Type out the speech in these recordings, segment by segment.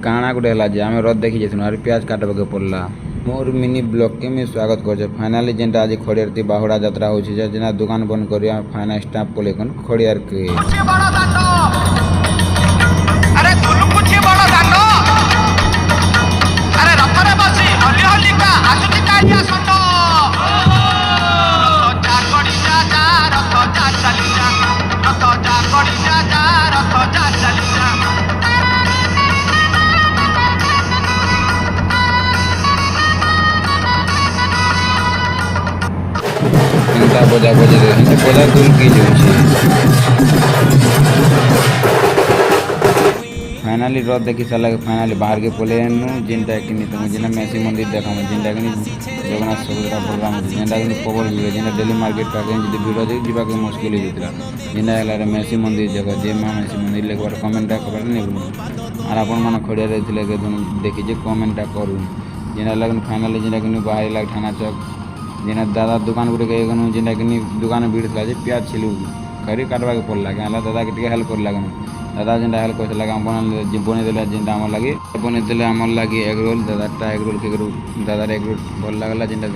काଣା गुटे हला जे आमे रथ देखी जेथुन आर प्याज काटबाके पड़ला। मोर मिनी ब्लॉग के मैं स्वागत कर फाइनाली जेनटा आज खड़ियार थी बाहुड़ा यात्रा होछि जेना दुकान बंद करी फाइनल स्टाफ पलेकन खड़ियार के अरे दुलु कुछ बड़ दांड अरे रथरे बसी हली हली का आसुति कालिया संड रथ जा गड़ी जा जा रथ जा चली जा रथ जा गड़ी जा जा रथ जा चली जा बजा बजे बजा दुल की फाइनाली रथ देखी सारा फाइनाली बाहर के पले जेनटा कि तुम जेना मेसी मंदिर देखा जेनटा कि जगन्नाथ सुभद्रा प्रोग्राम जेनटा कि पबल जुड़े जेना डेली मार्केट पाके जी भिड़ देख जावाक मुस्किल होता जेना है मेसी मंदिर जगह जे माँ मेसी मंदिर एक बार कमेंटा खबर नहीं बोलूँ और आपण मैंने खड़िया देखी कमेंटा करूँ जेना लगन फाइनाली जेना कि बाहर लग थाना चौक जेना दादा दुकान गुटे गनु जेना कि दुकान भीड़ था प्याज छिलू खरी काटवा के पड़ला क्या दादा के हेल्प कर लगन दादा जेनटा हेल्प कर बने देला जेनटा आम लगे बने देले आम लगे एग रोल दादा एग रोल के दादार एग रोल भल लगला जेनटा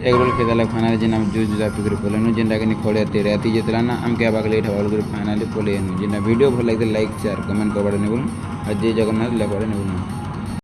एग रोल खेदेला फाइनाली जेना जूस जुदा फिक्र पलेनु जेनटा कि खड़े राति जेतला ना आम क्या बाक लेट हवाल फाइनाली पले जेना वीडियो भल लगे लाइक शेयर कमेंट करवार नहीं बोलूँ और जय जगन्नाथ लेखवार नहीं बोलूँ।